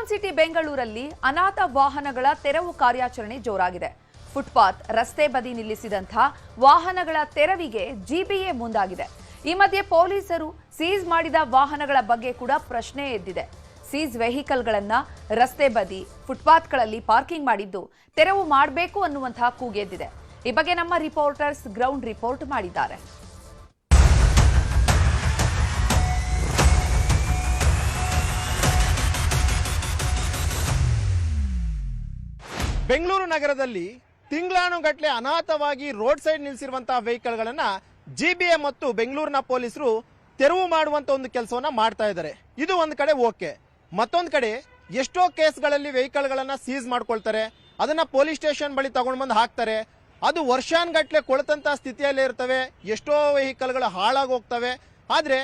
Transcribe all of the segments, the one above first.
Silicon city ಬೆಂಗಳೂರಲ್ಲಿ ಅನಾಥ ವಾಹನಗಳ ತೆರವು ಕಾರ್ಯಾಚರಣೆ ಜೋರಾಗಿದೆ. ಫುಟ್ಪಾತ್, ರಸ್ತೆ ಬದಿ ನಿಲ್ಲಿಸಿದಂತಹ ವಾಹನಗಳ ತೆರವಿಗೆ ಜಿಬಿಎ ಮುಂದಾಗಿದೆ. ಈ ಮಧ್ಯೆ ಪೊಲೀಸರು ಸೀಸ್ ಮಾಡಿದ ವಾಹನಗಳ ಬಗ್ಗೆ ಕೂಡ ಪ್ರಶ್ನೆ ಎದ್ದಿದೆ. ಸೀಸ್ ವೆಹಿಕಲ್ಗಳನ್ನ ರಸ್ತೆ ಬದಿ, ಫುಟ್ಪಾತ್ಗಳಲ್ಲಿ ಪಾರ್ಕಿಂಗ್ ಮಾಡಿದ್ದು ತೆರವು ಮಾಡಬೇಕು ಅನ್ನುವಂತಹ ಕೂಗೆದ್ದಿದೆ. ಈ ಬಗ್ಗೆ ನಮ್ಮ ರಿಪೋರ್ಟರ್ಸ್ ಗ್ರೌಂಡ್ ರಿಪೋರ್ಟ್ ಮಾಡಿದ್ದಾರೆ. ಬೆಂಗಳೂರು ನಗರದಲ್ಲಿ ತಿಂಗಳಾನುಗಟ್ಟಲೆ ಅನಾಥವಾಗಿ ರೋಡ್ ಸೈಡ್ ನಿಲ್ಲಿಸಿರುವಂತಹ ವೆಹಿಕಲ್ಗಳನ್ನ ಜಿಬಿಎ ಮತ್ತು ಬೆಂಗಳೂರಿನ ಪೊಲೀಸರು ತೆರವು ಮಾಡುವಂತ ಒಂದು ಕೆಲಸವನ್ನ ಮಾಡ್ತಾ ಇದ್ದಾರೆ. ಇದು ಒಂದು ಕಡೆ ಓಕೆ. ಮತ್ತೊಂದು ಕಡೆ ಎಷ್ಟೋ ಕೇಸ್ಗಳಲ್ಲಿ ವೆಹಿಕಲ್ಗಳನ್ನ ಸೀಸ್ ಮಾಡ್ಕೊಳ್ತಾರೆ, ಅದನ್ನ ಪೊಲೀಸ್ ಸ್ಟೇಷನ್ ಬಳಿ ತಗೊಂಡು ಬಂದು ಹಾಕ್ತಾರೆ. ಅದು ವರ್ಷಾನ್ಗಟ್ಲೆ ಕೊಳತಂತ ಸ್ಥಿತಿಯಲ್ಲೇ ಇರ್ತವೆ, ಎಷ್ಟೋ ವೆಹಿಕಲ್ಗಳು ಹಾಳಾಗಿ ಹೋಗ್ತವೆ. ಆದ್ರೆ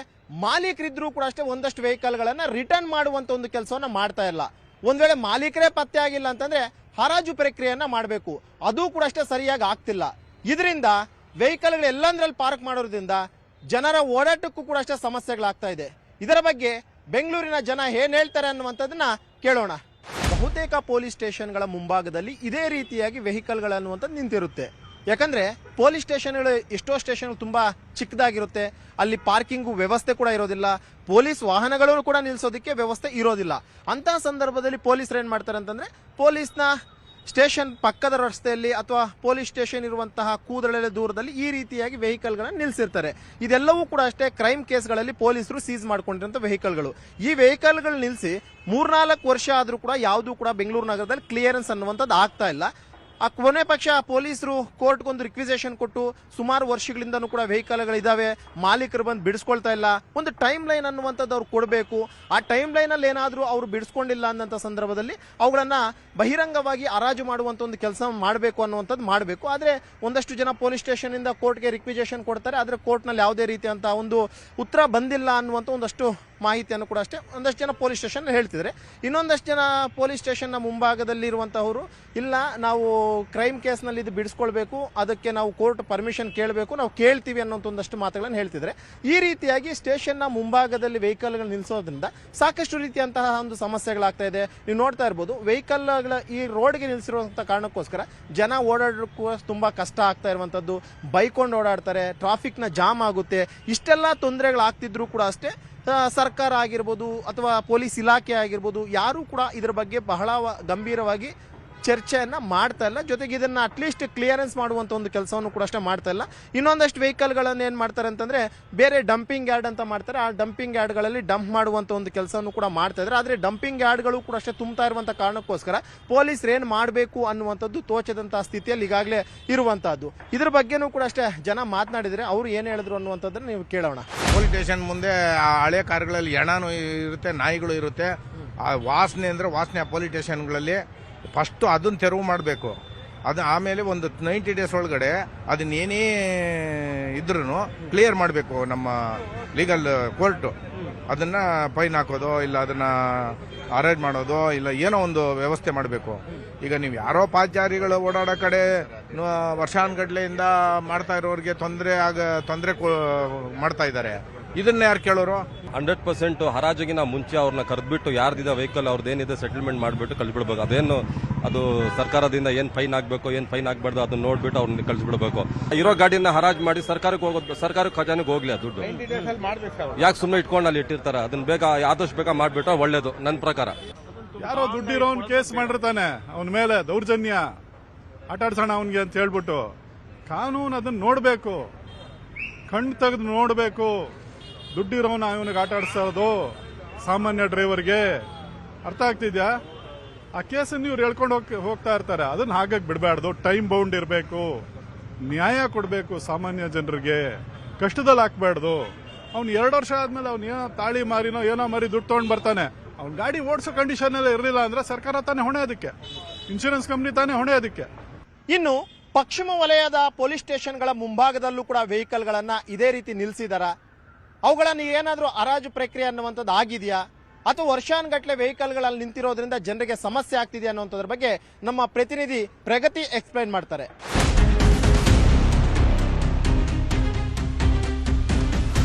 ಮಾಲೀಕರಿದ್ರು ಕೂಡ ಅಷ್ಟೇ ಒಂದಷ್ಟು ವೆಹಿಕಲ್ಗಳನ್ನ ರಿಟರ್ನ್ ಮಾಡುವಂತ ಒಂದು ಕೆಲಸವನ್ನ ಮಾಡ್ತಾ ಇಲ್ಲ. ಒಂದ್ ವೇಳೆ ಮಾಲೀಕರೇ ಪತ್ತೆ ಆಗಿಲ್ಲ ಅಂತಂದ್ರೆ ಹರಾಜು ಪ್ರಕ್ರಿಯೆಯನ್ನ ಮಾಡಬೇಕು, ಅದು ಕೂಡ ಅಷ್ಟೇ ಸರಿಯಾಗಿ ಆಗ್ತಿಲ್ಲ. ಇದರಿಂದ ವೆಹಿಕಲ್ಗಳು ಎಲ್ಲಂದ್ರಲ್ಲಿ ಪಾರ್ಕ್ ಮಾಡೋದ್ರಿಂದ ಜನರ ಓಡಾಟಕ್ಕೂ ಕೂಡ ಅಷ್ಟೇ ಸಮಸ್ಯೆಗಳಾಗ್ತಾ ಇದೆ. ಇದರ ಬಗ್ಗೆ ಬೆಂಗಳೂರಿನ ಜನ ಏನ್ ಹೇಳ್ತಾರೆ ಅನ್ನುವಂಥದ್ದನ್ನ ಕೇಳೋಣ. ಬಹುತೇಕ ಪೊಲೀಸ್ ಸ್ಟೇಷನ್ಗಳ ಮುಂಭಾಗದಲ್ಲಿ ಇದೇ ರೀತಿಯಾಗಿ ವೆಹಿಕಲ್ಗಳು ಅನ್ನುವಂಥದ್ದು ನಿಂತಿರುತ್ತೆ. ಯಾಕಂದ್ರೆ ಪೊಲೀಸ್ ಸ್ಟೇಷನ್ಗಳು ಎಷ್ಟೋ ಸ್ಟೇಷನ್ ತುಂಬಾ ಚಿಕ್ಕದಾಗಿರುತ್ತೆ, ಅಲ್ಲಿ ಪಾರ್ಕಿಂಗು ವ್ಯವಸ್ಥೆ ಕೂಡ ಇರೋದಿಲ್ಲ, ಪೊಲೀಸ್ ವಾಹನಗಳು ಕೂಡ ನಿಲ್ಲಿಸೋದಕ್ಕೆ ವ್ಯವಸ್ಥೆ ಇರೋದಿಲ್ಲ. ಅಂತಹ ಸಂದರ್ಭದಲ್ಲಿ ಪೊಲೀಸರು ಏನ್ ಮಾಡ್ತಾರೆ ಅಂತಂದ್ರೆ ಪೊಲೀಸ್ನ ಸ್ಟೇಷನ್ ಪಕ್ಕದ ರಸ್ತೆಯಲ್ಲಿ ಅಥವಾ ಪೊಲೀಸ್ ಸ್ಟೇಷನ್ ಇರುವಂತಹ ಕೂದಲೆಳೆ ದೂರದಲ್ಲಿ ಈ ರೀತಿಯಾಗಿ ವೆಹಿಕಲ್ಗಳನ್ನ ನಿಲ್ಲಿಸಿರ್ತಾರೆ. ಇದೆಲ್ಲವೂ ಕೂಡ ಅಷ್ಟೇ ಕ್ರೈಮ್ ಕೇಸ್ಗಳಲ್ಲಿ ಪೊಲೀಸರು ಸೀಸ್ ಮಾಡ್ಕೊಂಡಿರುವಂತಹ ವೆಹಿಕಲ್ಗಳು. ಈ ವೆಹಿಕಲ್ಗಳು ನಿಲ್ಲಿಸಿ 3-4 ವರ್ಷ ಆದ್ರೂ ಕೂಡ ಯಾವುದೂ ಕೂಡ ಬೆಂಗಳೂರು ನಗರದಲ್ಲಿ ಕ್ಲಿಯರೆನ್ಸ್ ಅನ್ನುವಂಥದ್ದು ಆಗ್ತಾ ಇಲ್ಲ. ಆ ಕೊನೆ ಪಕ್ಷ ಪೊಲೀಸರು ಕೋರ್ಟ್ಗೊಂದು ರಿಕ್ವಿಸೇಷನ್ ಕೊಟ್ಟು ಸುಮಾರು ವರ್ಷಗಳಿಂದನೂ ಕೂಡ ವೆಹಿಕಲ್ಗಳು ಇದಾವೆ, ಮಾಲೀಕರು ಬಂದು ಬಿಡಿಸ್ಕೊಳ್ತಾ ಇಲ್ಲ. ಒಂದು ಟೈಮ್ ಲೈನ್ ಅನ್ನುವಂಥದ್ದು ಅವ್ರು ಕೊಡಬೇಕು. ಆ ಟೈಮ್ ಲೈನಲ್ಲಿ ಏನಾದರೂ ಅವರು ಬಿಡಿಸ್ಕೊಂಡಿಲ್ಲ ಅನ್ನೋಂಥ ಸಂದರ್ಭದಲ್ಲಿ ಅವುಗಳನ್ನ ಬಹಿರಂಗವಾಗಿ ಹರಾಜು ಮಾಡುವಂಥ ಒಂದು ಕೆಲಸ ಮಾಡಬೇಕು ಅನ್ನುವಂಥದ್ದು ಮಾಡಬೇಕು. ಆದರೆ ಒಂದಷ್ಟು ಜನ ಪೊಲೀಸ್ ಸ್ಟೇಷನ್ ಇಂದ ಕೋರ್ಟ್ಗೆ ರಿಕ್ವಿಸೇಷನ್ ಕೊಡ್ತಾರೆ, ಆದರೆ ಕೋರ್ಟ್ನಲ್ಲಿ ಯಾವುದೇ ರೀತಿಯಂತ ಒಂದು ಉತ್ತರ ಬಂದಿಲ್ಲ ಅನ್ನುವಂಥ ಒಂದಷ್ಟು ಮಾಹಿತಿಯನ್ನು ಕೂಡ ಅಷ್ಟೇ ಒಂದಷ್ಟು ಜನ ಪೊಲೀಸ್ ಸ್ಟೇಷನ್ ಹೇಳ್ತಿದ್ದಾರೆ. ಇನ್ನೊಂದಷ್ಟು ಜನ ಪೊಲೀಸ್ ಸ್ಟೇಷನ್ನ ಮುಂಭಾಗದಲ್ಲಿ ಇರುವಂತಹವರು ಇಲ್ಲ, ನಾವು ಕ್ರೈಮ್ ಕೇಸ್ನಲ್ಲಿ ಇದು ಬಿಡಿಸ್ಕೊಳ್ಬೇಕು, ಅದಕ್ಕೆ ನಾವು ಕೋರ್ಟ್ ಪರ್ಮಿಷನ್ ಕೇಳಬೇಕು, ನಾವು ಕೇಳ್ತೀವಿ ಅನ್ನೋಂಥ ಒಂದಷ್ಟು ಮಾತುಗಳನ್ನು ಹೇಳ್ತಿದ್ದಾರೆ. ಈ ರೀತಿಯಾಗಿ ಸ್ಟೇಷನ್ನ ಮುಂಭಾಗದಲ್ಲಿ ವೆಹಿಕಲ್ಗಳು ನಿಲ್ಲಿಸೋದ್ರಿಂದ ಸಾಕಷ್ಟು ರೀತಿಯಂತಹ ಒಂದು ಸಮಸ್ಯೆಗಳಾಗ್ತಾ ಇದೆ. ನೀವು ನೋಡ್ತಾ ಇರ್ಬೋದು, ವೆಹಿಕಲ್ಗಳ ಈ ರೋಡ್ಗೆ ನಿಲ್ಲಿಸಿರುವಂಥ ಕಾರಣಕ್ಕೋಸ್ಕರ ಜನ ಓಡಾಡೋಕ್ಕೂ ತುಂಬಾ ಕಷ್ಟ ಆಗ್ತಾ ಇರುವಂಥದ್ದು, ಬೈಕೊಂಡು ಓಡಾಡ್ತಾರೆ, ಟ್ರಾಫಿಕ್ನ ಜಾಮ್ ಆಗುತ್ತೆ. ಇಷ್ಟೆಲ್ಲ ತೊಂದರೆಗಳಾಗ್ತಿದ್ರು ಕೂಡ ಅಷ್ಟೇ ಸರ್ಕಾರ ಆಗಿರ್ಬೋದು ಅಥವಾ ಪೊಲೀಸ್ ಇಲಾಖೆ ಆಗಿರ್ಬೋದು ಯಾರೂ ಕೂಡ ಇದರ ಬಗ್ಗೆ ಬಹಳ ಗಂಭೀರವಾಗಿ ಚರ್ಚೆಯನ್ನ ಮಾಡ್ತಾ ಇಲ್ಲ. ಜೊತೆಗೆ ಇದನ್ನ ಅಟ್ಲೀಸ್ಟ್ ಕ್ಲಿಯರೆನ್ಸ್ ಮಾಡುವಂತ ಒಂದು ಕೆಲಸವನ್ನು ಕೂಡ ಅಷ್ಟೇ ಮಾಡ್ತಾ ಇಲ್ಲ. ಇನ್ನೊಂದಷ್ಟು ವೆಹಿಕಲ್ಗಳನ್ನು ಏನ್ ಮಾಡ್ತಾರೆ ಅಂತಂದ್ರೆ ಬೇರೆ ಡಂಪಿಂಗ್ ಯಾರ್ಡ್ ಅಂತ ಮಾಡ್ತಾರೆ, ಆ ಡಂಪಿಂಗ್ ಯಾರ್ಡ್ಗಳಲ್ಲಿ ಡಂಪ್ ಮಾಡುವಂತ ಒಂದು ಕೆಲಸವನ್ನು ಕೂಡ ಮಾಡ್ತಾ ಇದ್ದಾರೆ. ಆದ್ರೆ ಡಂಪಿಂಗ್ ಯಾರ್ಡ್ಗಳು ಕೂಡ ಅಷ್ಟೇ ತುಂಬ್ತಾ ಇರುವಂತ ಕಾರಣಕ್ಕೋಸ್ಕರ ಪೊಲೀಸರು ಏನ್ ಮಾಡಬೇಕು ಅನ್ನುವಂಥದ್ದು ತೋಚದಂತಹ ಸ್ಥಿತಿಯಲ್ಲಿ ಈಗಾಗಲೇ ಇರುವಂತಹದ್ದು. ಇದ್ರ ಬಗ್ಗೆನೂ ಕೂಡ ಅಷ್ಟೇ ಜನ ಮಾತನಾಡಿದ್ರೆ ಅವ್ರು ಏನ್ ಹೇಳಿದ್ರು ಅನ್ನುವಂಥದ್ದನ್ನ ನೀವು ಕೇಳೋಣ. ಪೊಲೀಸ್ ಸ್ಟೇಷನ್ ಮುಂದೆ ಆ ಹಳೆ ಕಾರುಗಳಲ್ಲಿ ಹೆಣನೂ ಇರುತ್ತೆ, ನಾಯಿಗಳು ಇರುತ್ತೆ. ಆ ವಾಸನೆ ಅಂದರೆ ವಾಸನೆ ಆ ಪೊಲೀಸ್ ಸ್ಟೇಷನ್ಗಳಲ್ಲಿ ಫಸ್ಟು ಅದನ್ನು ತೆರವು ಮಾಡಬೇಕು. ಅದು ಆಮೇಲೆ ಒಂದು 90 ಡೇಸ್ ಒಳಗಡೆ ಅದನ್ನೇನೇ ಇದ್ರೂ ಕ್ಲಿಯರ್ ಮಾಡಬೇಕು. ನಮ್ಮ ಲೀಗಲ್ ಕೋರ್ಟು ಅದನ್ನು ಫೈನ್ ಹಾಕೋದು, ಇಲ್ಲ ಅದನ್ನು ಅರೇಂಜ್ ಮಾಡೋದು, ಇಲ್ಲ ಏನೋ ಒಂದು ವ್ಯವಸ್ಥೆ ಮಾಡಬೇಕು. ಈಗ ನೀವು ಯಾರೋ ಪಾದಚಾರಿಗಳು ಓಡಾಡೋ ಕಡೆ ವರ್ಷಾನುಗಟ್ಲೆಯಿಂದ ಮಾಡ್ತಾ ಇರೋರಿಗೆ ತೊಂದರೆ ಮಾಡ್ತಾ ಇದ್ದಾರೆ. ಇದನ್ನ ಯಾರು ಕೇಳೋರು? 100% ಹರಾಜಿಗಿನ ಮುಂಚೆ ಅವ್ರನ್ನ ಕರೆದ್ಬಿಟ್ಟು ಯಾರ್ದಿದೆ ವೆಹಿಕಲ್ ಅವ್ರದ್ದೇನಿದೆ ಸೆಟಲ್ಮೆಂಟ್ ಮಾಡಿಬಿಟ್ಟು ಕಳಿಸ್ಬಿಡ್ಬೇಕು. ಅದೇನು ಅದು ಸರ್ಕಾರದಿಂದ ಏನು ಫೈನ್ ಆಗಬೇಕು ಏನು ಫೈನ್ ಆಗಬಾರ್ದು ಅದನ್ನ ನೋಡ್ಬಿಟ್ಟು ಅವ್ರನ್ನ ಕಳಿಸ್ಬಿಡ್ಬೇಕು. ಇರೋ ಗಾಡಿನ ಹರಾಜ್ ಮಾಡಿ ಸರ್ಕಾರಕ್ಕೆ ಹೋಗೋದು, ಸರ್ಕಾರ ಖಜಾನೆಗೆ ಹೋಗ್ಲಿ ಆ ದುಡ್ಡು. ಯಾಕೆ ಸುಮ್ಮನೆ ಇಟ್ಕೊಂಡು ಅಲ್ಲಿ ಇಟ್ಟಿರ್ತಾರೆ? ಅದನ್ನ ಬೇಗ ಆದಷ್ಟು ಬೇಗ ಮಾಡಿಬಿಟ್ರೆ ಒಳ್ಳೇದು ನನ್ನ ಪ್ರಕಾರ. ಯಾರೋ ದುಡ್ಡಿರೋನ್ ಕೇಸ್ ಮಾಡಿರ್ತಾನೆ, ಅವನ ಮೇಲೆ ದೌರ್ಜನ್ಯ ಆಟಾಡ್ಸೋಣ ಅವನ್ಗೆ ಅಂತ ಹೇಳ್ಬಿಟ್ಟು ಕಾನೂನು ಅದನ್ನ ನೋಡ್ಬೇಕು, ಕಣ್ಣು ತೆಗೆದು ನೋಡ್ಬೇಕು. ದುಡ್ಡಿರೋನ ಇವನಿಗೆ ಆಟಾಡ್ಸೋದು ಸಾಮಾನ್ಯ ಡ್ರೈವರ್ಗೆ ಅರ್ಥ ಆಗ್ತಿದ್ಯಾ? ಆ ಕೇಸನ್ನು ಇವ್ರು ಹೇಳ್ಕೊಂಡು ಹೋಗ್ತಾ ಇರ್ತಾರೆ. ಅದನ್ನ ಹಾಗಾಗಿ ಬಿಡಬಾರ್ದು, ಟೈಮ್ ಬೌಂಡ್ ಇರಬೇಕು, ನ್ಯಾಯ ಕೊಡಬೇಕು ಸಾಮಾನ್ಯ ಜನರಿಗೆ, ಕಷ್ಟದಲ್ಲಿ ಹಾಕ್ಬಾರ್ದು. ಅವ್ನು 2 ವರ್ಷ ಆದ್ಮೇಲೆ ಅವ್ನು ಏನೋ ತಾಳಿ ಮಾರಿನೋ ಏನೋ ಮಾರಿ ದುಡ್ಡು ತಗೊಂಡು ಬರ್ತಾನೆ, ಅವ್ನ ಗಾಡಿ ಓಡಿಸೋ ಕಂಡೀಷನ್ ಎಲ್ಲ ಇರಲಿಲ್ಲ ಅಂದ್ರೆ ಸರ್ಕಾರ ತಾನೇ ಹೊಣೆ, ಅದಕ್ಕೆ ಇನ್ಶೂರೆನ್ಸ್ ಕಂಪ್ನಿ ತಾನೇ ಹೊಣೆ ಅದಕ್ಕೆ. ಇನ್ನು ಪಶ್ಚಿಮ ವಲಯದ ಪೊಲೀಸ್ ಸ್ಟೇಷನ್ಗಳ ಮುಂಭಾಗದಲ್ಲೂ ಕೂಡ ವೆಹಿಕಲ್ಗಳನ್ನ ಇದೇ ರೀತಿ ನಿಲ್ಲಿಸಿದಾರ. ಅವುಗಳನ್ನು ಏನಾದರೂ ಹರಾಜು ಪ್ರಕ್ರಿಯೆ ಅನ್ನುವಂಥದ್ದು ಆಗಿದೆಯಾ ಅಥವಾ ವರ್ಷಾನುಗಟ್ಟಲೆ ವೆಹಿಕಲ್ಗಳಲ್ಲಿ ನಿಂತಿರೋದ್ರಿಂದ ಜನರಿಗೆ ಸಮಸ್ಯೆ ಆಗ್ತಿದೆಯಾ ಅನ್ನುವಂಥದ್ರ ಬಗ್ಗೆ ನಮ್ಮ ಪ್ರತಿನಿಧಿ ಪ್ರಗತಿ ಎಕ್ಸ್ಪ್ಲೈನ್ ಮಾಡ್ತಾರೆ.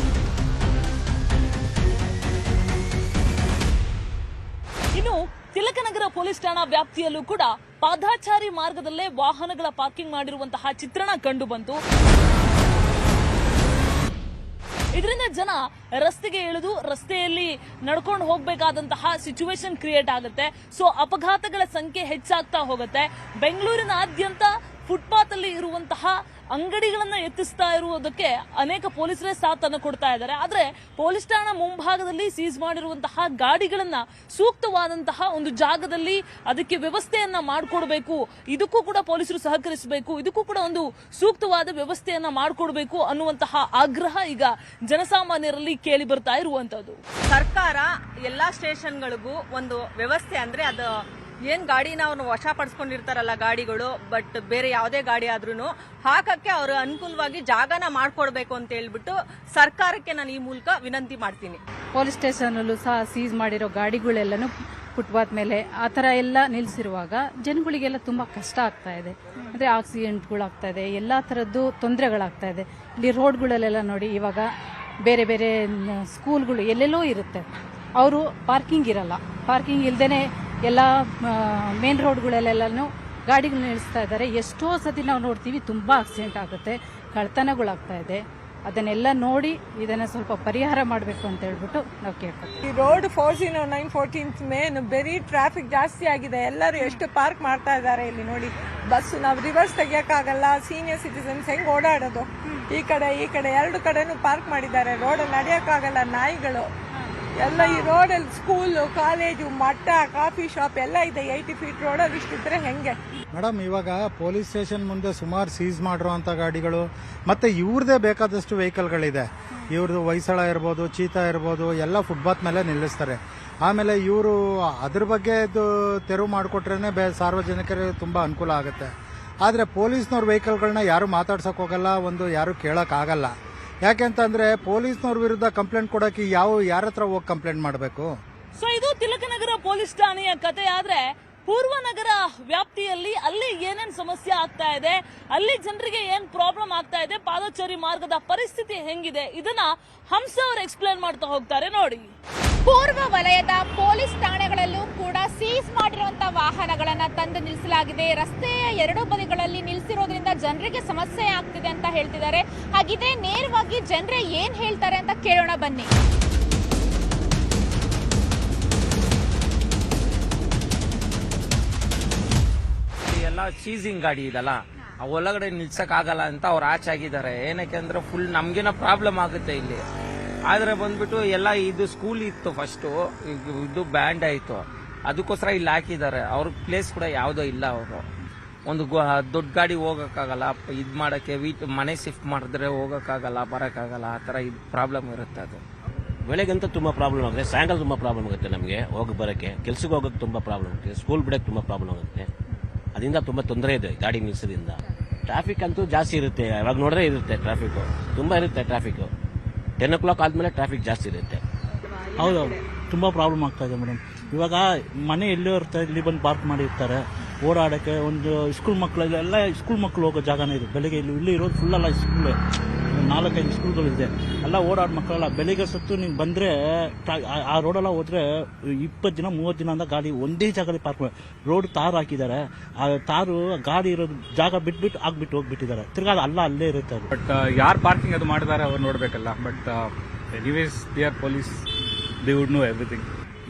ಇನ್ನು ತಿಲಕನಗರ ಪೊಲೀಸ್ ಠಾಣಾ ವ್ಯಾಪ್ತಿಯಲ್ಲೂ ಕೂಡ ಪಾದಾಚಾರಿ ಮಾರ್ಗದಲ್ಲೇ ವಾಹನಗಳ ಪಾರ್ಕಿಂಗ್ ಮಾಡಿರುವಂತಹ ಚಿತ್ರಣ ಕಂಡು ಬಂತು. ಇದರಿಂದ ಜನ ರಸ್ತೆಗೆ ಇಳಿದು ರಸ್ತೆಯಲ್ಲಿ ನಡ್ಕೊಂಡು ಹೋಗಬೇಕಾದಂತಹ ಸಿಚುವೇಶನ್ ಕ್ರಿಯೇಟ್ ಆಗುತ್ತೆ. ಸೊ ಅಪಘಾತಗಳ ಸಂಖ್ಯೆ ಹೆಚ್ಚಾಗ್ತಾ ಹೋಗುತ್ತೆ. ಬೆಂಗಳೂರಿನಾದ್ಯಂತ ಫುಟ್ಪಾತ್ ಅಲ್ಲಿ ಇರುವಂತಹ ಅಂಗಡಿಗಳನ್ನ ಎತ್ತಿಸ್ತಾ ಇರುವುದಕ್ಕೆ ಅನೇಕ ಪೊಲೀಸರೇ ಸಾಥನ್ನು ಕೊಡ್ತಾ ಇದ್ದಾರೆ. ಆದ್ರೆ ಪೊಲೀಸ್ ಠಾಣಾ ಮುಂಭಾಗದಲ್ಲಿ ಸೀಸ್ ಮಾಡಿರುವಂತಹ ಗಾಡಿಗಳನ್ನ ಸೂಕ್ತವಾದಂತಹ ಒಂದು ಜಾಗದಲ್ಲಿ ಅದಕ್ಕೆ ವ್ಯವಸ್ಥೆಯನ್ನ ಮಾಡಿಕೊಡ್ಬೇಕು. ಇದಕ್ಕೂ ಕೂಡ ಪೊಲೀಸರು ಸಹಕರಿಸಬೇಕು. ಇದಕ್ಕೂ ಕೂಡ ಒಂದು ಸೂಕ್ತವಾದ ವ್ಯವಸ್ಥೆಯನ್ನ ಮಾಡಿಕೊಡ್ಬೇಕು ಅನ್ನುವಂತಹ ಆಗ್ರಹ ಈಗ ಜನಸಾಮಾನ್ಯರಲ್ಲಿ ಕೇಳಿ ಬರ್ತಾ ಇರುವಂತದ್ದು. ಸರ್ಕಾರ ಎಲ್ಲಾ ಸ್ಟೇಷನ್ಗಳಿಗೂ ಒಂದು ವ್ಯವಸ್ಥೆ ಅಂದ್ರೆ ಅದು ಏನ್ ಗಾಡಿನ ಅವ್ರು ವಶಪಡಿಸ್ಕೊಂಡಿರ್ತಾರಲ್ಲ ಗಾಡಿಗಳು, ಬಟ್ ಬೇರೆ ಯಾವುದೇ ಗಾಡಿ ಆದ್ರೂ ಹಾಕಕ್ಕೆ ಅವರು ಅನುಕೂಲವಾಗಿ ಜಾಗನ ಮಾಡ್ಕೊಡ್ಬೇಕು ಅಂತ ಹೇಳ್ಬಿಟ್ಟು ಸರ್ಕಾರಕ್ಕೆ ನಾನು ಈ ಮೂಲಕ ವಿನಂತಿ ಮಾಡ್ತೀನಿ. ಪೊಲೀಸ್ ಸ್ಟೇಷನಲ್ಲೂ ಸಹ ಸೀಸ್ ಮಾಡಿರೋ ಗಾಡಿಗಳೆಲ್ಲನೂ ಫುಟ್ಪಾತ್ ಮೇಲೆ ಆ ಥರ ಎಲ್ಲ ನಿಲ್ಲಿಸಿರುವಾಗ ಜನಗಳಿಗೆಲ್ಲ ತುಂಬ ಕಷ್ಟ ಆಗ್ತಾ ಇದೆ. ಅಂದರೆ ಆಕ್ಸಿಡೆಂಟ್ಗಳಾಗ್ತಾ ಇದೆ, ಎಲ್ಲ ಥರದ್ದು ತೊಂದರೆಗಳಾಗ್ತಾ ಇದೆ. ಇಲ್ಲಿ ರೋಡ್ಗಳಲ್ಲೆಲ್ಲ ನೋಡಿ, ಇವಾಗ ಬೇರೆ ಬೇರೆ ಸ್ಕೂಲ್ಗಳು ಎಲ್ಲೆಲ್ಲೋ ಇರುತ್ತೆ, ಅವರು ಪಾರ್ಕಿಂಗ್ ಇರಲ್ಲ. ಪಾರ್ಕಿಂಗ್ ಇಲ್ಲದೇ ಎಲ್ಲ ಮೇನ್ ರೋಡ್ಗಳಲ್ಲೆಲ್ಲನೂ ಗಾಡಿಗಳು ನಿಲ್ಲಿಸ್ತಾ ಇದ್ದಾರೆ. ಎಷ್ಟೋ ಸತಿ ನಾವು ನೋಡ್ತೀವಿ, ತುಂಬ ಆಕ್ಸಿಡೆಂಟ್ ಆಗುತ್ತೆ, ಕಳ್ತನಗಳಾಗ್ತಾ ಇದೆ. ಅದನ್ನೆಲ್ಲ ನೋಡಿ ಇದನ್ನ ಸ್ವಲ್ಪ ಪರಿಹಾರ ಮಾಡಬೇಕು ಅಂತ ಹೇಳ್ಬಿಟ್ಟು ನಾವು ಕೇಳ್ಕೊತೀವಿ. ಈ ರೋಡ್ 409 14th ಮೇನ್ ಬರೀ ಟ್ರಾಫಿಕ್ ಜಾಸ್ತಿ ಆಗಿದೆ. ಎಲ್ಲರೂ ಎಷ್ಟು ಪಾರ್ಕ್ ಮಾಡ್ತಾ ಇದ್ದಾರೆ ಇಲ್ಲಿ ನೋಡಿ. ಬಸ್ ನಾವು ರಿವರ್ಸ್ ತೆಗಿಯಕ್ಕಾಗಲ್ಲ. ಸೀನಿಯರ್ ಸಿಟಿಸನ್ಸ್ ಹೆಂಗ್ ಓಡಾಡೋದು? ಈ ಕಡೆ ಎರಡು ಕಡೆನೂ ಪಾರ್ಕ್ ಮಾಡಿದ್ದಾರೆ. ರೋಡಲ್ಲಿ ನಡೆಯಕ್ಕಾಗಲ್ಲ, ನಾಯಿಗಳು ಎಲ್ಲ. ಈ ರೋಡಲ್ಲಿ ಸ್ಕೂಲು, ಕಾಲೇಜು, ಮಠ, ಕಾಫಿ ಶಾಪ್ ಎಲ್ಲ ಇದೆ. 80 ಫೀಟ್ ರೋಡಲ್ಲಿ ಇಷ್ಟಿದ್ರೆ ಹೆಂಗೆ ಮೇಡಮ್? ಇವಾಗ ಪೊಲೀಸ್ ಸ್ಟೇಷನ್ ಮುಂದೆ ಸುಮಾರು ಸೀಸ್ ಮಾಡಿರುವಂಥ ಗಾಡಿಗಳು, ಮತ್ತೆ ಇವ್ರದೇ ಬೇಕಾದಷ್ಟು ವೆಹಿಕಲ್ಗಳಿದೆ. ಇವ್ರದ್ದು ಹೊಯ್ಸಳ ಇರ್ಬೋದು, ಚೀತಾ ಇರ್ಬೋದು, ಎಲ್ಲ ಫುಟ್ಪಾತ್ ಮೇಲೆ ನಿಲ್ಲಿಸ್ತಾರೆ. ಆಮೇಲೆ ಇವರು ಅದ್ರ ಬಗ್ಗೆ ತೆರವು ಮಾಡಿಕೊಟ್ರೆ ಸಾರ್ವಜನಿಕರಿಗೆ ತುಂಬ ಅನುಕೂಲ ಆಗುತ್ತೆ. ಆದರೆ ಪೊಲೀಸ್ನವ್ರ ವೆಹಿಕಲ್ಗಳನ್ನ ಯಾರು ಮಾತಾಡ್ಸೋಕೆ ಹೋಗಲ್ಲ, ಯಾರು ಕೇಳೋಕ್ಕಾಗಲ್ಲ. ಯಾಕೆಂತಂದ್ರೆ ಪೊಲೀಸ್ನವ್ರ ವಿರುದ್ಧ ಕಂಪ್ಲೇಂಟ್ ಕೊಡೋಕೆ ಯಾರ ಹತ್ರ ಹೋಗಿ ಕಂಪ್ಲೇಂಟ್ ಮಾಡಬೇಕು? ಸೊ ಇದು ತಿಲಕನಗರ ಪೊಲೀಸ್ ಠಾಣೆಯ ಕತೆ. ಆದ್ರೆ ಪೂರ್ವನಗರ ವ್ಯಾಪ್ತಿಯಲ್ಲಿ ಅಲ್ಲಿ ಏನೇನ್ ಸಮಸ್ಯೆ ಆಗ್ತಾ ಇದೆ, ಅಲ್ಲಿ ಜನರಿಗೆ ಏನ್ ಪ್ರಾಬ್ಲಮ್ ಆಗ್ತಾ ಇದೆ, ಪಾದಚಾರಿ ಮಾರ್ಗದ ಪರಿಸ್ಥಿತಿ ಹೆಂಗಿದೆ, ಇದನ್ನ ಹಂಸ ಅವರು ಎಕ್ಸ್ಪ್ಲೇನ್ ಮಾಡ್ತಾ ಹೋಗ್ತಾರೆ ನೋಡಿ. ಪೂರ್ವ ವಲಯದ ಪೊಲೀಸ್ ಠಾಣೆಗಳಲ್ಲೂ ಕೂಡ ಸೀಸ್ ಮಾಡಿರುವಂತಹ ವಾಹನಗಳನ್ನ ತಂದು ನಿಲ್ಲಿಸಲಾಗಿದೆ. ರಸ್ತೆಯ ಎರಡೂ ಬದಿಗಳಲ್ಲಿ ನಿಲ್ಲಿಸಿರೋದ್ರಿಂದ ಜನರಿಗೆ ಸಮಸ್ಯೆ ಆಗ್ತಿದೆ ಅಂತ ಹೇಳ್ತಿದ್ದಾರೆ. ಹಾಗಿದೆ, ನೇರವಾಗಿ ಜನರೇ ಏನ್ ಹೇಳ್ತಾರೆ ಅಂತ ಕೇಳೋಣ ಬನ್ನಿ. ಎಲ್ಲ ಚೀಸಿಂಗ್ ಗಾಡಿ ಇದಲ್ಲ, ಒಳಗಡೆ ನಿಲ್ಸಕ್ ಆಗಲ್ಲ ಅಂತ ಅವ್ರು ಆಚೆ ಆಗಿದ್ದಾರೆ. ಏನಕ್ಕೆ ಅಂದ್ರೆ ಫುಲ್ ನಮ್ಗೇನ ಪ್ರಾಬ್ಲಮ್ ಆಗುತ್ತೆ ಇಲ್ಲಿ. ಆದ್ರೆ ಬಂದ್ಬಿಟ್ಟು ಎಲ್ಲ ಇದು ಸ್ಕೂಲ್ ಇತ್ತು ಫಸ್ಟ್, ಇದು ಬ್ಯಾಂಡ್ ಆಯ್ತು, ಅದಕ್ಕೋಸ್ಕರ ಇಲ್ಲಿ ಹಾಕಿದ್ದಾರೆ. ಅವ್ರ ಪ್ಲೇಸ್ ಕೂಡ ಯಾವುದೋ ಇಲ್ಲ. ಅವರು ಒಂದು ದೊಡ್ಡ ಗಾಡಿ ಹೋಗಕ್ಕಾಗಲ್ಲ, ಇದ್ ಮಾಡಕ್ಕೆ ಮನೆ ಶಿಫ್ಟ್ ಮಾಡಿದ್ರೆ ಹೋಗಕ್ಕಾಗಲ್ಲ, ಬರಕ್ಕಾಗಲ್ಲ. ಆ ತರ ಇದು ಪ್ರಾಬ್ಲಮ್ ಇರುತ್ತೆ. ಅದು ಬೆಳಗ್ಗಂತೂ ತುಂಬಾ ಪ್ರಾಬ್ಲಮ್ ಆಗುತ್ತೆ, ಸಾಯಂಕಾಲ ತುಂಬಾ ಪ್ರಾಬ್ಲಮ್ ಆಗುತ್ತೆ. ನಮಗೆ ಹೋಗಿ ಬರಕ್ಕೆ, ಕೆಲ್ಸಕ್ಕೆ ಹೋಗೋಕೆ ತುಂಬಾ ಪ್ರಾಬ್ಲಮ್ ಆಗುತ್ತೆ, ಸ್ಕೂಲ್ ಬಿಡಕ್ಕೆ ತುಂಬಾ ಪ್ರಾಬ್ಲಮ್ ಆಗುತ್ತೆ. ಅದರಿಂದ ತುಂಬಾ ತೊಂದರೆ ಇದೆ ಗಾಡಿ ನಿಲ್ಸೋದ್ರಿಂದ. ಟ್ರಾಫಿಕ್ ಅಂತೂ ಜಾಸ್ತಿ ಇರುತ್ತೆ, ಯಾವಾಗ ನೋಡಿದ್ರೆ ಇರುತ್ತೆ ಟ್ರಾಫಿಕ್, ತುಂಬಾ ಇರುತ್ತೆ ಟ್ರಾಫಿಕ್. 10 o'clock ಆದ್ಮೇಲೆ ಟ್ರಾಫಿಕ್ ಜಾಸ್ತಿ ಇರುತ್ತೆ. ಹೌದೌದು, ತುಂಬ ಪ್ರಾಬ್ಲಮ್ ಆಗ್ತಾ ಇದೆ ಮೇಡಮ್. ಇವಾಗ ಮನೆ ಎಲ್ಲೋ ಇರ್ತಾರೆ, ಇಲ್ಲಿ ಬಂದು ಪಾರ್ಕ್ ಮಾಡಿರ್ತಾರೆ. ಓಡಾಡೋಕ್ಕೆ ಒಂದು ಸ್ಕೂಲ್ ಮಕ್ಕಳೆಲ್ಲ ಸ್ಕೂಲ್ ಮಕ್ಕಳು ಹೋಗೋ ಜಾಗನೇ ಇದೆ. ಬೆಳಿಗ್ಗೆ ಇಲ್ಲಿ ಇರೋದು ಫುಲ್ಲಲ್ಲ ಸ್ಕೂಲ್, 4-5 ಸ್ಕೂಲ್ಗಳಿದೆ. ಎಲ್ಲ ಓಡಾಡೋ ಮಕ್ಕಳೆಲ್ಲ ಬೆಳಿಗ್ಗೆ ಸತ್ತು ನೀವು ಬಂದರೆ ಆ ರೋಡೆಲ್ಲ ಹೋದ್ರೆ 20 ದಿನ 30 ದಿನ ಅಂತ ಗಾಡಿ ಒಂದೇ ಜಾಗದಲ್ಲಿ ಪಾರ್ಕ್ ಮಾಡಿ, ರೋಡ್ ತಾರು ಹಾಕಿದ್ದಾರೆ. ಆ ತಾರು ಗಾಡಿ ಇರೋದು ಜಾಗ ಬಿಟ್ಬಿಟ್ಟು ಹೋಗ್ಬಿಟ್ಟಿದ್ದಾರೆ. ತಿರ್ಗಾ ಅಲ್ಲೇ ಇರುತ್ತೆ ಅದು. ಬಟ್ ಯಾರು ಪಾರ್ಕಿಂಗ್ ಅದು ಮಾಡಿದ್ದಾರೆ ಅವ್ರು ನೋಡಬೇಕಲ್ಲ. But anyways they are police, they would know everything.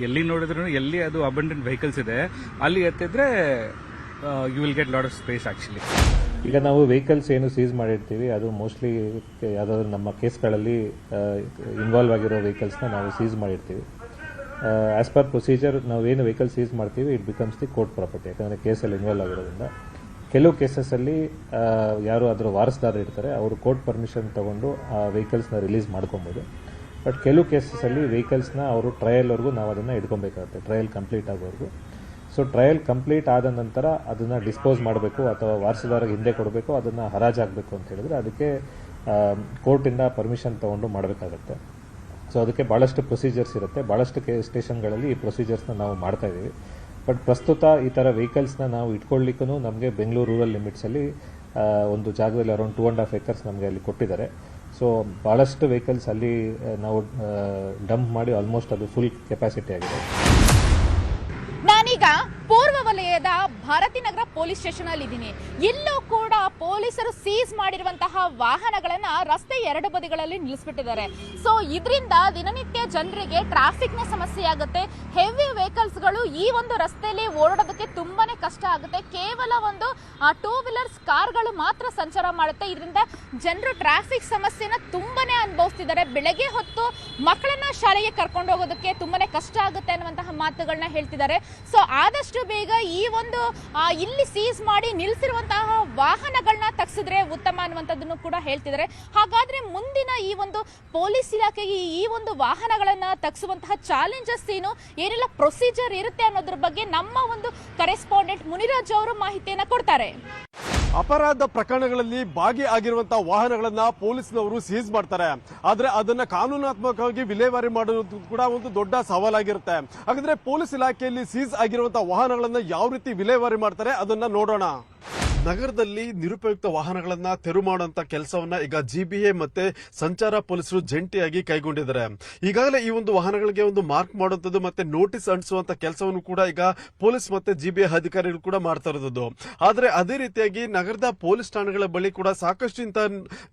ಎಲ್ಲಿ ನೋಡಿದ್ರು ಎಲ್ಲಿ ಅದು ಅಬಂಡೆಂಟ್ ವೆಹಿಕಲ್ಸ್ ಇದೆ ಅಲ್ಲಿ ಎತ್ತಿದ್ರೆ you will get lot of space actually. ಈಗ ನಾವು ವೆಹಿಕಲ್ಸ್ ಏನು ಸೀಸ್ ಮಾಡಿರ್ತೀವಿ ಅದು ಮೋಸ್ಟ್ಲಿ ಯಾವುದಾದ್ರೂ ನಮ್ಮ ಕೇಸ್ಗಳಲ್ಲಿ ಇನ್ವಾಲ್ವ್ ಆಗಿರೋ ವೆಹಿಕಲ್ಸ್ನ ನಾವು ಸೀಸ್ ಮಾಡಿರ್ತೀವಿ. ಆಸ್ ಪರ್ ಪ್ರೊಸೀಜರ್ ನಾವು ಏನು ವೆಹಿಕಲ್ ಸೀಸ್ ಮಾಡ್ತೀವಿ it becomes the court property. ಯಾಕಂದರೆ ಕೇಸಲ್ಲಿ ಇನ್ವಾಲ್ವ್ ಆಗಿರೋದ್ರಿಂದ ಕೆಲವು ಕೇಸಸ್ಸಲ್ಲಿ ಯಾರು ಅದರ ವಾರಸ್ದಾರರು ಇರ್ತಾರೆ ಅವರು ಕೋರ್ಟ್ ಪರ್ಮಿಷನ್ ತೊಗೊಂಡು ಆ ವೆಹಿಕಲ್ಸ್ನ ರಿಲೀಸ್ ಮಾಡ್ಕೊಬೋದು. ಬಟ್ ಕೆಲವು ಕೇಸಸ್ಸಲ್ಲಿ ವೆಹಿಕಲ್ಸ್ನ ಅವರು ಟ್ರಯಲ್ವರೆಗೂ ನಾವು ಅದನ್ನು ಇಟ್ಕೊಬೇಕಾಗುತ್ತೆ, ಟ್ರಯಲ್ ಕಂಪ್ಲೀಟ್ ಆಗೋವರೆಗೂ. ಸೊ ಟ್ರಯಲ್ ಕಂಪ್ಲೀಟ್ ಆದ ನಂತರ ಅದನ್ನು ಡಿಸ್ಪೋಸ್ ಮಾಡಬೇಕು ಅಥವಾ ವಾರಸುದಾರರಿಗೆ ಹಿಂದೆ ಕೊಡಬೇಕು, ಅದನ್ನು ಹರಾಜಾಗಬೇಕು ಅಂತ ಹೇಳಿದ್ರೆ ಅದಕ್ಕೆ ಕೋರ್ಟಿಂದ ಪರ್ಮಿಷನ್ ತೊಗೊಂಡು ಮಾಡಬೇಕಾಗತ್ತೆ. ಸೊ ಅದಕ್ಕೆ ಭಾಳಷ್ಟು ಪ್ರೊಸೀಜರ್ಸ್ ಇರುತ್ತೆ. ಭಾಳಷ್ಟು ಸ್ಟೇಷನ್ಗಳಲ್ಲಿ ಈ ಪ್ರೊಸೀಜರ್ಸ್ನ ನಾವು ಮಾಡ್ತಾ ಇದ್ದೀವಿ. ಬಟ್ ಪ್ರಸ್ತುತ ಈ ಥರ ವೆಹಿಕಲ್ಸ್ನ ನಾವು ಇಟ್ಕೊಳ್ಳಿಕ್ಕೂ ನಮಗೆ ಬೆಂಗಳೂರು ರೂರಲ್ ಲಿಮಿಟ್ಸಲ್ಲಿ ಒಂದು ಜಾಗದಲ್ಲಿ ಅರೌಂಡ್ 2.5 acres ನಮಗೆ ಅಲ್ಲಿ ಕೊಟ್ಟಿದ್ದಾರೆ. ಸೊ ಭಾಳಷ್ಟು ವೆಹಿಕಲ್ಸ್ ಅಲ್ಲಿ ನಾವು ಡಂಪ್ ಮಾಡಿ ಆಲ್ಮೋಸ್ಟ್ ಅದು ಫುಲ್ ಕೆಪಾಸಿಟಿ ಆಗಿದೆ. ನಾನೀಗ ಪೂರ್ವ ವಲಯದ ಭಾರತೀನಗರ ಪೊಲೀಸ್ ಸ್ಟೇಷನ್ ಅಲ್ಲಿ ಇದ್ದೀನಿ. ಇಲ್ಲೂ ಕೂಡ ಪೊಲೀಸರು ಸೀಸ್ ಮಾಡಿರುವಂತಹ ವಾಹನಗಳನ್ನ ರಸ್ತೆ ಎರಡು ಬದಿಗಳಲ್ಲಿ ನಿಲ್ಲಿಸ್ಬಿಟ್ಟಿದ್ದಾರೆ. ಸೊ ಇದರಿಂದ ದಿನನಿತ್ಯ ಜನರಿಗೆ ಟ್ರಾಫಿಕ್ ನ ಸಮಸ್ಯೆ ಆಗುತ್ತೆ. ಹೆವಿ ವೆಹಿಕಲ್ಸ್ ಗಳು ಈ ಒಂದು ರಸ್ತೆಯಲ್ಲಿ ಓಡಾಡೋದಕ್ಕೆ ತುಂಬಾನೇ ಕಷ್ಟ ಆಗುತ್ತೆ. ಕೇವಲ ಒಂದು 2 ವೀಲರ್ಸ್ ಕಾರ್ಗಳು ಮಾತ್ರ ಸಂಚಾರ ಮಾಡುತ್ತೆ. ಇದರಿಂದ ಜನರು ಟ್ರಾಫಿಕ್ ಸಮಸ್ಯೆನ ತುಂಬಾನೇ ಅನುಭವಿಸ್ತಿದ್ದಾರೆ. ಬೆಳಗ್ಗೆ ಹೊತ್ತು ಮಕ್ಕಳನ್ನ ಶಾಲೆಗೆ ಕರ್ಕೊಂಡು ಹೋಗೋದಕ್ಕೆ ತುಂಬಾನೇ ಕಷ್ಟ ಆಗುತ್ತೆ ಅನ್ನುವಂತಹ ಮಾತುಗಳನ್ನ ಹೇಳ್ತಿದ್ದಾರೆ. ಸೊ ಆದಷ್ಟು ಬೇಗ ಈ ಒಂದು ಇಲ್ಲಿ ಸೀಸ್ ಮಾಡಿ ನಿಲ್ಲಿಸಿರುವಂತಹ ವಾಹನಗಳನ್ನ ತಗ್ಸಿದ್ರೆ ಉತ್ತಮ ಅನ್ನುವಂಥದ್ದನ್ನು ಕೂಡ ಹೇಳ್ತಿದ್ದಾರೆ. ಹಾಗಾದ್ರೆ ಮುಂದಿನ ಈ ಒಂದು ಪೊಲೀಸ್ ಇಲಾಖೆಗೆ ಈ ಒಂದು ವಾಹನಗಳನ್ನ ತಗ್ಸುವಂತಹ ಚಾಲೆಂಜಸ್ ಏನೆಲ್ಲ ಪ್ರೊಸೀಜರ್ ಇರುತ್ತೆ ಅನ್ನೋದ್ರ ಬಗ್ಗೆ ನಮ್ಮ ಒಂದು ಕರೆಸ್ಪಾಂಡೆಂಟ್ ಮುನಿರಾಜ್ ಅವರು ಮಾಹಿತಿಯನ್ನ ಕೊಡ್ತಾರೆ. ಅಪರಾಧ ಪ್ರಕರಣಗಳಲ್ಲಿ ಭಾಗಿಯಾಗಿರುವಂತಹ ವಾಹನಗಳನ್ನ ಪೊಲೀಸ್ನವರು ಸೀಸ್ ಮಾಡ್ತಾರೆ. ಆದ್ರೆ ಅದನ್ನ ಕಾನೂನಾತ್ಮಕವಾಗಿ ವಿಲೇವಾರಿ ಮಾಡೋದು ಕೂಡ ಒಂದು ದೊಡ್ಡ ಸವಾಲಾಗಿರುತ್ತೆ. ಹಾಗಾದ್ರೆ ಪೊಲೀಸ್ ಇಲಾಖೆಯಲ್ಲಿ ಸೀಸ್ ಆಗಿರುವಂತಹ ವಾಹನಗಳನ್ನ ಯಾವ ರೀತಿ ವಿಲೇವಾರಿ ಮಾಡ್ತಾರೆ ಅದನ್ನ ನೋಡೋಣ. ನಗರದಲ್ಲಿ ನಿರುಪಯುಕ್ತ ವಾಹನಗಳನ್ನ ತೆರವು ಮಾಡುವಂತ ಕೆಲಸವನ್ನ ಈಗ ಜಿಬಿಎ ಮತ್ತೆ ಸಂಚಾರ ಪೊಲೀಸರು ಜಂಟಿಯಾಗಿ ಕೈಗೊಂಡಿದ್ದಾರೆ. ಈಗಾಗಲೇ ಈ ಒಂದು ವಾಹನಗಳಿಗೆ ಒಂದು ಮಾರ್ಕ್ ಮಾಡುವಂತದ್ದು ಮತ್ತೆ ನೋಟಿಸ್ ಅಂಟಿಸುವಂತ ಕೆಲಸವನ್ನು ಕೂಡ ಈಗ ಪೊಲೀಸ್ ಮತ್ತೆ ಜಿಬಿಎ ಅಧಿಕಾರಿಗಳು ಕೂಡ ಮಾಡ್ತಾ ಇರೋದು. ಆದ್ರೆ ಅದೇ ರೀತಿಯಾಗಿ ನಗರದ ಪೊಲೀಸ್ ಠಾಣೆಗಳ ಬಳಿ ಕೂಡ ಸಾಕಷ್ಟು ಇಂತಹ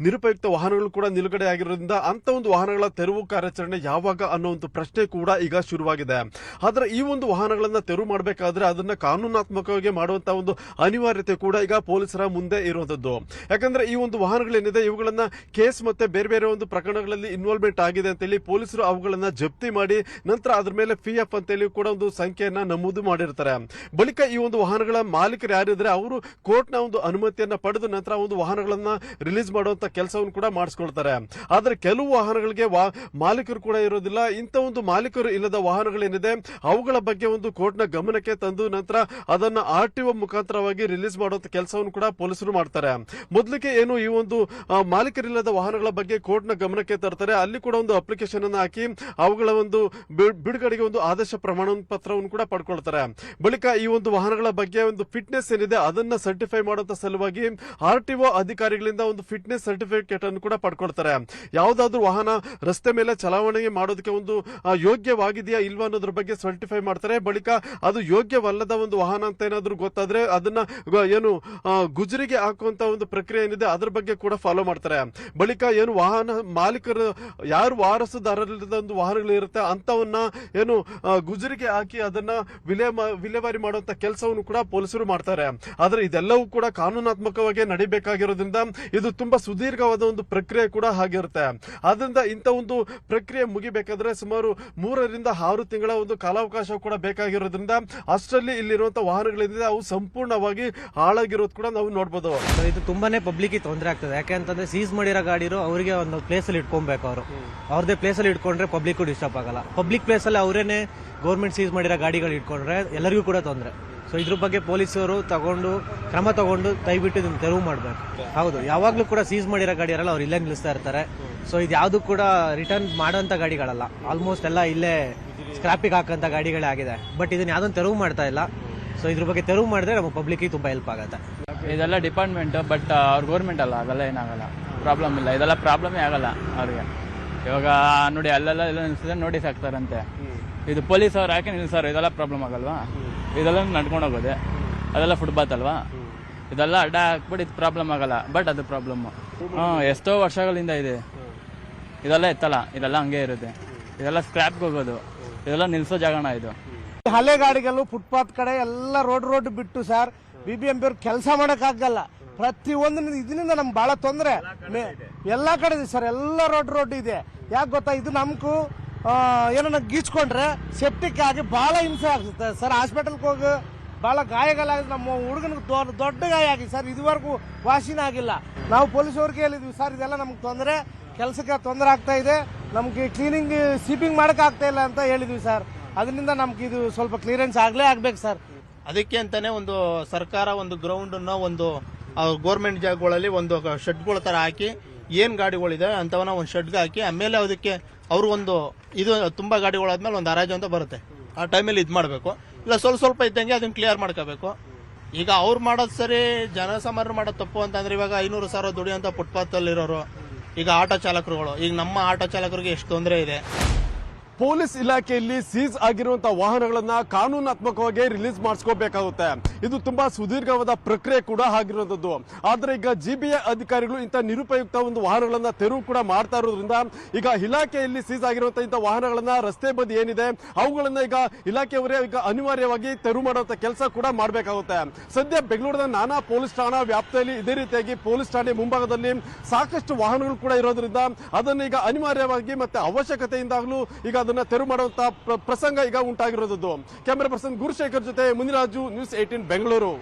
ನಿರುಪಯುಕ್ತ ವಾಹನಗಳು ಕೂಡ ನಿಲುಗಡೆ ಆಗಿರೋದ್ರಿಂದ ಅಂತ ಒಂದು ವಾಹನಗಳ ತೆರವು ಕಾರ್ಯಾಚರಣೆ ಯಾವಾಗ ಅನ್ನೋ ಒಂದು ಪ್ರಶ್ನೆ ಕೂಡ ಈಗ ಶುರುವಾಗಿದೆ. ಆದ್ರೆ ಈ ಒಂದು ವಾಹನಗಳನ್ನ ತೆರವು ಮಾಡಬೇಕಾದ್ರೆ ಅದನ್ನ ಕಾನೂನಾತ್ಮಕವಾಗಿ ಮಾಡುವಂತಹ ಒಂದು ಅನಿವಾರ್ಯತೆ ಕೂಡ ಈಗ ಪೊಲೀಸರ ಮುಂದೆ ಇರುವಂತದ್ದು. ಯಾಕಂದ್ರೆ ಈ ಒಂದು ವಾಹನಗಳೇನಿದೆ ಇವುಗಳನ್ನ ಕೇಸ್ ಮತ್ತೆ ಬೇರೆ ಬೇರೆ ಒಂದು ಪ್ರಕರಣಗಳಲ್ಲಿ ಇನ್ವಾಲ್ವ್ಮೆಂಟ್ ಆಗಿದೆ ಅಂತೇಳಿ ಪೊಲೀಸರು ಅವುಗಳನ್ನ ಜಪ್ತಿ ಮಾಡಿ ನಂತರ ಅದ್ರ ಮೇಲೆ PF ಅಂತೇಳಿ ಕೂಡ ಒಂದು ಸಂಖ್ಯೆಯನ್ನ ನಮೂದು ಮಾಡಿರ್ತಾರೆ. ಬಳಿಕ ಈ ಒಂದು ವಾಹನಗಳ ಮಾಲೀಕರು ಯಾರಿದ್ರೆ ಅವರು ಕೋರ್ಟ್ ನ ಒಂದು ಅನುಮತಿಯನ್ನ ಪಡೆದು ನಂತರ ಒಂದು ವಾಹನಗಳನ್ನ ರಿಲೀಸ್ ಮಾಡುವಂತ ಕೆಲಸವನ್ನು ಕೂಡ ಮಾಡಿಸ್ಕೊಳ್ತಾರೆ. ಆದ್ರೆ ಕೆಲವು ವಾಹನಗಳಿಗೆ ಮಾಲೀಕರು ಕೂಡ ಇರೋದಿಲ್ಲ. ಇಂಥ ಒಂದು ಮಾಲೀಕರು ಇಲ್ಲದ ವಾಹನಗಳೇನಿದೆ ಅವುಗಳ ಬಗ್ಗೆ ಒಂದು ಕೋರ್ಟ್ ನ ಗಮನಕ್ಕೆ ತಂದು ನಂತರ ಅದನ್ನ RTO ಮುಖಾಂತರವಾಗಿ ರಿಲೀಸ್ ಮಾಡುವಂತ ಕೆಲಸವನ್ನು ಕೂಡ ಪೊಲೀಸರು ಮಾಡ್ತಾರೆ. ಮೊದಲಿಗೆ ಏನು ಈ ಒಂದು ಮಾಲೀಕರಿಲ್ಲದ ವಾಹನಗಳ ಬಗ್ಗೆ ಕೋರ್ಟ್ ನ ಗಮನಕ್ಕೆ ತರ್ತಾರೆ. ಅಲ್ಲಿ ಕೂಡ ಒಂದು ಅಪ್ಲಿಕೇಶನ್ ಅನ್ನು ಹಾಕಿ ಅವುಗಳ ಒಂದು ಬಿಡುಗಡೆಗೆ ಒಂದು ಆದೇಶ ಪ್ರಮಾಣ ಪತ್ರವನ್ನು ಕೂಡ ಪಡ್ಕೊಳ್ತಾರೆ. ಬಳಿಕ ಈ ಒಂದು ವಾಹನಗಳ ಬಗ್ಗೆ ಒಂದು ಫಿಟ್ನೆಸ್ ಏನಿದೆ ಅದನ್ನ ಸರ್ಟಿಫೈ ಮಾಡುವಂತ ಸಲುವಾಗಿ RTO ಅಧಿಕಾರಿಗಳಿಂದ ಒಂದು ಫಿಟ್ನೆಸ್ ಸರ್ಟಿಫಿಕೇಟ್ ಅನ್ನು ಕೂಡ ಪಡ್ಕೊಳ್ತಾರೆ. ಯಾವ್ದಾದ್ರು ವಾಹನ ರಸ್ತೆ ಮೇಲೆ ಚಲಾವಣೆ ಮಾಡೋದಕ್ಕೆ ಒಂದು ಯೋಗ್ಯವಾಗಿದೆಯಾ ಇಲ್ವಾ ಅನ್ನೋದ್ರ ಬಗ್ಗೆ ಸರ್ಟಿಫೈ ಮಾಡ್ತಾರೆ. ಬಳಿಕ ಅದು ಯೋಗ್ಯವಲ್ಲದ ಒಂದು ವಾಹನ ಅಂತ ಏನಾದ್ರು ಗೊತ್ತಾದ್ರೆ ಅದನ್ನ ಏನು ಗುಜರಿಗೆ ಹಾಕುವಂತ ಒಂದು ಪ್ರಕ್ರಿಯೆ ಏನಿದೆ ಅದ್ರ ಬಗ್ಗೆ ಕೂಡ ಫಾಲೋ ಮಾಡ್ತಾರೆ. ಬಳಿಕ ಏನು ವಾಹನ ಮಾಲೀಕರು ಯಾರು ವಾರಸುದಾರರಿಲ್ಲದ ಒಂದು ವಾಹನಗಳು ಇರುತ್ತೆ ಅಂತವನ್ನ ಏನು ಗುಜರಿಗೆ ಹಾಕಿ ಅದನ್ನ ವಿಲೇವಾರಿ ಮಾಡುವಂತ ಕೆಲಸವನ್ನು ಕೂಡ ಪೊಲೀಸರು ಮಾಡ್ತಾರೆ. ಆದ್ರೆ ಇದೆಲ್ಲವೂ ಕೂಡ ಕಾನೂನಾತ್ಮಕವಾಗಿ ನಡಿಬೇಕಾಗಿರೋದ್ರಿಂದ ಇದು ತುಂಬಾ ಸುದೀರ್ಘವಾದ ಒಂದು ಪ್ರಕ್ರಿಯೆ ಕೂಡ ಆಗಿರುತ್ತೆ. ಆದ್ರಿಂದ ಇಂಥ ಒಂದು ಪ್ರಕ್ರಿಯೆ ಮುಗಿಬೇಕಾದ್ರೆ ಸುಮಾರು 3 ರಿಂದ 6 ತಿಂಗಳ ಒಂದು ಕಾಲಾವಕಾಶ ಕೂಡ ಬೇಕಾಗಿರೋದ್ರಿಂದ ಅಷ್ಟರಲ್ಲಿ ಇಲ್ಲಿರುವಂತಹ ವಾಹನಗಳಿಂದ ಅವು ಸಂಪೂರ್ಣವಾಗಿ ಹಾಳಾಗಿರೋದು ಕೂಡ ನಾವು ನೋಡಬಹುದು. ಇದು ತುಂಬಾನೇ ಪಬ್ಲಿಕ್ ತೊಂದರೆ ಆಗ್ತದೆ. ಯಾಕೆಂತಂದ್ರೆ ಸೀಸ್ ಮಾಡಿರೋ ಗಾಡಿರು ಅವರಿಗೆ ಒಂದು ಪ್ಲೇಸ್ ಅಲ್ಲಿ ಇಟ್ಕೊಬೇಕು. ಅವ್ರದೇ ಪ್ಲೇಸ್ ಅಲ್ಲಿ ಇಟ್ಕೊಂಡ್ರೆ ಪಬ್ಲಿಕ್ ಡಿಸ್ಟರ್ಬ್ ಆಗಲ್ಲ. ಪಬ್ಲಿಕ್ ಪ್ಲೇಸ್ ಅಲ್ಲಿ ಅವರೇನೆ ಗೌರ್ಮೆಂಟ್ ಸೀಸ್ ಮಾಡಿರೋ ಗಾಡಿಗಳು ಇಟ್ಕೊಂಡ್ರೆ ಎಲ್ಲರಿಗೂ ಕೂಡ ತೊಂದರೆ. ಸೊ ಇದ್ರ ಬಗ್ಗೆ ಪೊಲೀಸರು ಕ್ರಮ ತಗೊಂಡು ದಯವಿಟ್ಟು ಇದನ್ನು ತೆರವು ಮಾಡಬೇಕು. ಹೌದು, ಯಾವಾಗ್ಲೂ ಕೂಡ ಸೀಸ್ ಮಾಡಿರೋ ಗಾಡಿ ಇರಲ್ಲ, ಅವ್ರು ಇಲ್ಲೇ ನಿಲ್ಲಿಸ್ತಾ ಇರ್ತಾರೆ. ಸೊ ಇದು ಯಾವ್ದು ಕೂಡ ರಿಟರ್ನ್ ಮಾಡೋಂಥ ಗಾಡಿಗಳಲ್ಲ. ಆಲ್ಮೋಸ್ಟ್ ಎಲ್ಲ ಇಲ್ಲೇ ಸ್ಕ್ರಾಪಿಗೆ ಹಾಕೋಂಥ ಗಾಡಿಗಳೇ ಆಗಿದೆ. ಬಟ್ ಇದನ್ನ ಯಾವ್ದೊಂದು ತೆರವು ಮಾಡ್ತಾ ಇಲ್ಲ. ಸೊ ಇದ್ರ ಬಗ್ಗೆ ತೆರವು ಮಾಡಿದ್ರೆ ನಮ್ಮ ಪಬ್ಲಿಕ್ಗೆ ತುಂಬಾ ಹೆಲ್ಪ್ ಆಗುತ್ತೆ. ಇದೆಲ್ಲ ಡಿಪಾರ್ಟ್ಮೆಂಟ್, ಬಟ್ ಅವ್ರ ಗೌರ್ಮೆಂಟ್ ಅಲ್ಲ, ಅದೆಲ್ಲ ಏನಾಗಲ್ಲ, ಪ್ರಾಬ್ಲಮ್ ಇಲ್ಲ. ಇದೆಲ್ಲ ಪ್ರಾಬ್ಲಮೇ ಆಗಲ್ಲ ಅವ್ರಿಗೆ. ಇವಾಗ ನೋಡಿ ಅಲ್ಲೆಲ್ಲ ಎಲ್ಲ ನಿಲ್ಸಿದ್ರೆ ನೋಟಿಸ್ ಹಾಕ್ತಾರಂತೆ. ಇದು ಪೊಲೀಸ್ ಅವ್ರು ಯಾಕೆ ನಿಲ್ಸಾರ? ಇದೆಲ್ಲ ಪ್ರಾಬ್ಲಮ್ ಆಗಲ್ವಾ? ಇದೆಲ್ಲ ನಡ್ಕೊಂಡು ಹೋಗೋದೆ, ಅದೆಲ್ಲ ಫುಟ್ಪಾತ್ ಅಲ್ವಾ? ಇದೆಲ್ಲ ಅಡ್ಡ ಹಾಕ್ಬಿಟ್ಟು ಇದು ಪ್ರಾಬ್ಲಮ್ ಆಗಲ್ಲ, ಬಟ್ ಅದು ಪ್ರಾಬ್ಲಮ್ಮು. ಎಷ್ಟೋ ವರ್ಷಗಳಿಂದ ಇದೆ. ಇದೆಲ್ಲ ಎತ್ತಲ್ಲ, ಇದೆಲ್ಲ ಹಂಗೆ ಇರುತ್ತೆ. ಇದೆಲ್ಲ ಸ್ಕ್ರಾಪ್ಗೆ ಹೋಗೋದು, ಇದೆಲ್ಲ ನಿಲ್ಸೋ ಜಾಗಣ ಇದು. ಹಳೆ ಗಾಡಿಗಳು ಫುಟ್ಪಾತ್ ಕಡೆ ಎಲ್ಲ ರೋಡ್ ಬಿಟ್ಟು ಸರ್ BBMP ಅವ್ರು ಕೆಲಸ ಮಾಡೋಕ್ಕಾಗಲ್ಲ. ಪ್ರತಿಯೊಂದು ಇದರಿಂದ ನಮ್ಗೆ ಬಹಳ ತೊಂದರೆ. ಎಲ್ಲಾ ಕಡೆ ಇದೆ ಸರ್, ಎಲ್ಲ ರೋಡ್ ಇದೆ. ಯಾಕೆ ಗೊತ್ತಾ, ಇದು ನಮ್ಗೂ ಏನನ್ನ ಗೀಚ್ಕೊಂಡ್ರೆ ಸೆಪ್ಟಿಕ್ ಆಗಿ ಬಹಳ ಹಿಂಸೆ ಆಗುತ್ತೆ ಸರ್. ಹಾಸ್ಪಿಟಲ್ಗೆ ಹೋಗಿ ಬಹಳ ಗಾಯಗಳಾಗಿದೆ. ನಮ್ಮ ಹುಡುಗನಿಗೆ ದೊಡ್ಡ ಗಾಯ ಆಗಿದೆ ಸರ್. ಇದುವರೆಗೂ ವಾಸಿನ ಆಗಿಲ್ಲ. ನಾವು ಪೊಲೀಸ್ ಅವ್ರಿಗೆ ಹೇಳಿದ್ವಿ ಸರ್, ಇದೆಲ್ಲ ನಮ್ಗೆ ತೊಂದರೆ, ಕೆಲಸಕ್ಕೆ ತೊಂದರೆ ಆಗ್ತಾ ಇದೆ, ನಮ್ಗೆ ಕ್ಲೀನಿಂಗ್ ಸ್ವೀಪಿಂಗ್ ಮಾಡಕ್ ಆಗ್ತಾ ಇಲ್ಲ ಅಂತ ಹೇಳಿದ್ವಿ ಸರ್. ಅದರಿಂದ ನಮ್ಗೆ ಇದು ಸ್ವಲ್ಪ ಕ್ಲಿಯರೆನ್ಸ್ ಆಗ್ಬೇಕು ಸರ್. ಅದಕ್ಕೆ ಅಂತಾನೆ ಒಂದು ಸರ್ಕಾರ ಒಂದು ಗ್ರೌಂಡ್ ಅನ್ನ ಒಂದು ಗೌರ್ಮೆಂಟ್ ಜಾಗಗಳಲ್ಲಿ ಒಂದು ಶೆಡ್ಗಳ ತರ ಹಾಕಿ ಏನ್ ಗಾಡಿಗಳಿದೆ ಅಂತವನ್ನ ಒಂದು ಶೆಡ್ಗೆ ಹಾಕಿ ಆಮೇಲೆ ಅದಕ್ಕೆ ಅವರು ಒಂದು ಇದು ತುಂಬಾ ಗಾಡಿಗಳಾದ್ಮೇಲೆ ಒಂದು ಹರಾಜು ಅಂತ ಬರುತ್ತೆ. ಆ ಟೈಮಲ್ಲಿ ಇದು ಮಾಡಬೇಕು. ಇಲ್ಲ ಸ್ವಲ್ಪ ಇದ್ದಂಗೆ ಅದನ್ನ ಕ್ಲಿಯರ್ ಮಾಡ್ಕೋಬೇಕು. ಈಗ ಅವ್ರು ಮಾಡೋದು ಸರಿ, ಜನಸಾಮಾನ್ಯರು ಮಾಡೋದು ತಪ್ಪು ಅಂತಂದ್ರೆ ಇವಾಗ 500,000 ದುಡಿಯೋಂಥ ಫುಟ್ಪಾತ್ ಅಲ್ಲಿರೋರು ಈಗ ಆಟೋ ಚಾಲಕರುಗಳು, ಈಗ ನಮ್ಮ ಆಟೋ ಚಾಲಕರಿಗೆ ಎಷ್ಟು ತೊಂದರೆ ಇದೆ. ಪೊಲೀಸ್ ಇಲಾಖೆಯಲ್ಲಿ ಸೀಸ್ ಆಗಿರುವಂತಹ ವಾಹನಗಳನ್ನ ಕಾನೂನಾತ್ಮಕವಾಗಿ ರಿಲೀಸ್ ಮಾಡಿಸ್ಕೋಬೇಕಾಗುತ್ತೆ. ಇದು ತುಂಬಾ ಸುದೀರ್ಘವಾದ ಪ್ರಕ್ರಿಯೆ ಕೂಡ ಆಗಿರುವಂತದ್ದು. ಆದ್ರೆ ಈಗ ಜಿಬಿಎ ಅಧಿಕಾರಿಗಳು ಇಂಥ ನಿರುಪಯುಕ್ತ ಒಂದು ವಾಹನಗಳನ್ನ ತೆರವು ಕೂಡ ಮಾಡ್ತಾ ಇರೋದ್ರಿಂದ ಈಗ ಇಲಾಖೆಯಲ್ಲಿ ಸೀಸ್ ಆಗಿರುವಂತಹ ಇಂಥ ವಾಹನಗಳನ್ನ ರಸ್ತೆ ಬದಿ ಏನಿದೆ ಅವುಗಳನ್ನ ಈಗ ಇಲಾಖೆಯವರೇ ಈಗ ಅನಿವಾರ್ಯವಾಗಿ ತೆರವು ಮಾಡುವಂತ ಕೆಲಸ ಕೂಡ ಮಾಡಬೇಕಾಗುತ್ತೆ. ಸದ್ಯ ಬೆಂಗಳೂರಿನ ನಾನಾ ಪೊಲೀಸ್ ಠಾಣಾ ವ್ಯಾಪ್ತಿಯಲ್ಲಿ ಇದೇ ರೀತಿಯಾಗಿ ಪೊಲೀಸ್ ಠಾಣೆ ಮುಂಭಾಗದಲ್ಲಿ ಸಾಕಷ್ಟು ವಾಹನಗಳು ಕೂಡ ಇರೋದ್ರಿಂದ ಅದನ್ನ ಈಗ ಅನಿವಾರ್ಯವಾಗಿ ಮತ್ತೆ ಅವಶ್ಯಕತೆಯಿಂದಾಗಲೂ ಈಗ ಅದನ್ನ ತೆರವು ಮಾಡುವಂತಹ ಪ್ರಸಂಗ ಈಗ ಉಂಟಾಗಿರೋದು. ಕ್ಯಾಮೆರಾ ಪರ್ಸನ್ ಗುರುಶೇಖರ್ ಜೊತೆ ಮುನಿರಾಜು, ನ್ಯೂಸ್ 18 ಬೆಂಗಳೂರು.